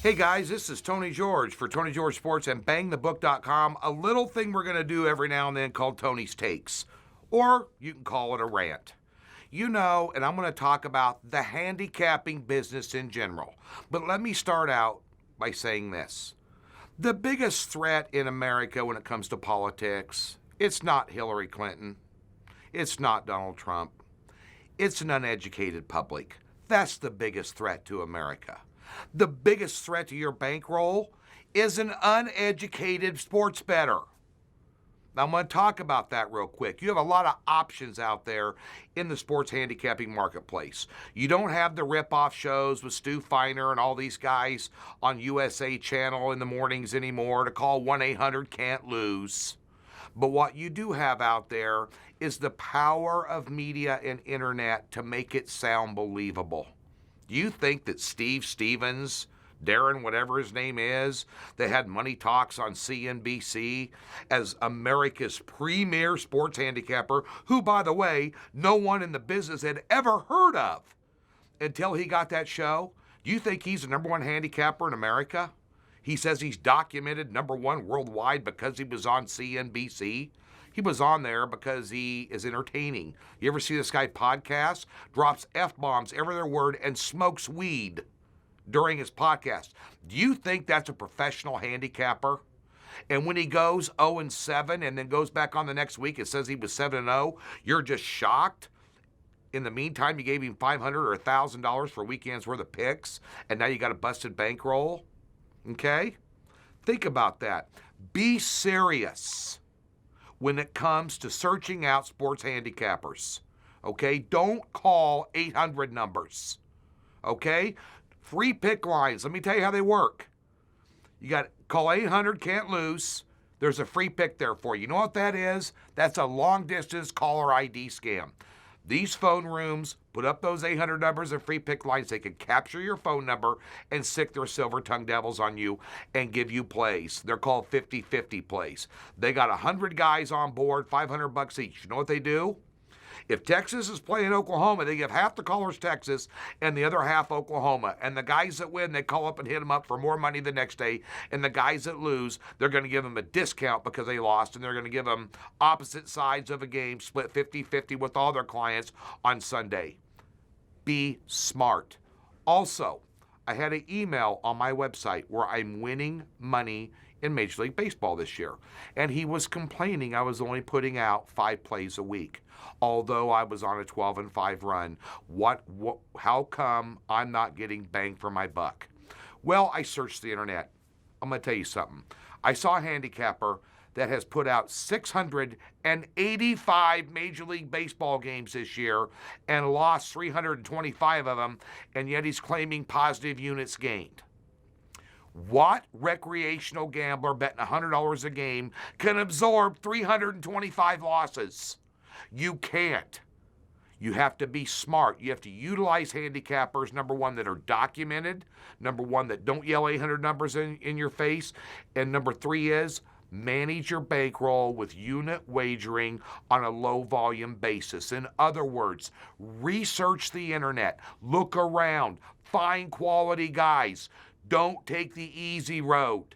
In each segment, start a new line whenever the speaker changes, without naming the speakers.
Hey guys, this is Tony George for Tony George Sports and BangTheBook.com. A little thing we're going to do every now and then called Tony's Takes, or you can call it a rant. You know, and I'm going to talk about the handicapping business in general. But let me start out by saying this. The biggest threat in America when it comes to politics, it's not Hillary Clinton. It's not Donald Trump. It's an uneducated public. That's the biggest threat to America. The biggest threat to your bankroll is an uneducated sports bettor. Now, I'm going to talk about that real quick. You have a lot of options out there in the sports handicapping marketplace. You don't have the rip-off shows with Stu Feiner and all these guys on USA Channel in the mornings anymore to call 1-800-CAN'T-LOSE. But what you do have out there is the power of media and internet to make it sound believable. Do you think that Steve Stevens, Darren, whatever his name is, that had Money Talks on CNBC as America's premier sports handicapper, who, by the way, no one in the business had ever heard of until he got that show? Do you think he's the number one handicapper in America? He says he's documented number one worldwide because he was on CNBC. He was on there because he is entertaining. You ever see this guy podcast? Drops F-bombs every other word and smokes weed during his podcast. Do you think that's a professional handicapper? And when he goes 0-7 and then goes back on the next week, it says he was 7-0, you're just shocked? In the meantime, you gave him $500 or $1,000 for a weekend's worth of picks, and now you got a busted bankroll? Okay? Think about that. Be serious when it comes to searching out sports handicappers. Okay? Don't call 800 numbers. Okay? Free pick lines. Let me tell you how they work. You got call 800-CAN'T-LOSE. There's a free pick there for you. You know what that is? That's a long-distance caller ID scam. These phone rooms put up those 800 numbers and free pick lines. They can capture your phone number and sick their silver-tongued devils on you and give you plays. They're called 50-50 plays. They got 100 guys on board, $500 each. You know what they do? If Texas is playing Oklahoma, they give half the callers Texas and the other half Oklahoma. And the guys that win, they call up and hit them up for more money the next day. And the guys that lose, they're going to give them a discount because they lost. And they're going to give them opposite sides of a game, split 50-50 with all their clients on Sunday. Be smart. Also, I had an email on my website where I'm winning money in Major League Baseball this year. And he was complaining I was only putting out 5 plays a week, although I was on a 12-5 run. How come I'm not getting bang for my buck? Well, I searched the internet. I'm going to tell you something. I saw a handicapper that has put out 685 Major League Baseball games this year and lost 325 of them, and yet he's claiming positive units gained. What recreational gambler betting $100 a game can absorb 325 losses? You can't. You have to be smart. You have to utilize handicappers, number one, that are documented, number one, that don't yell 800 numbers in your face, and number 3 is manage your bankroll with unit wagering on a low volume basis. In other words, research the internet, look around, find quality guys. Don't take the easy road,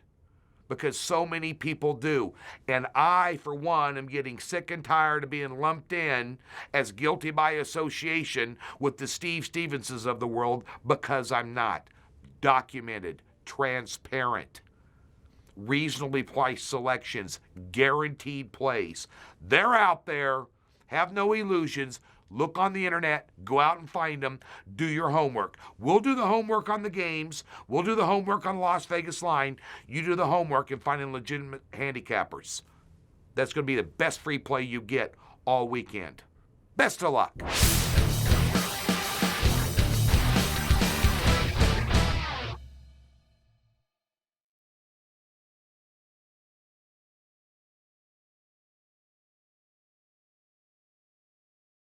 because so many people do. And I, for one, am getting sick and tired of being lumped in as guilty by association with the Steve Stevenses of the world, because I'm not. Documented, transparent, reasonably priced selections, guaranteed plays. They're out there. Have no illusions. Look on the internet, go out and find them, do your homework. We'll do the homework on the games. We'll do the homework on the Las Vegas line. You do the homework in finding legitimate handicappers. That's going to be the best free play you get all weekend. Best of luck.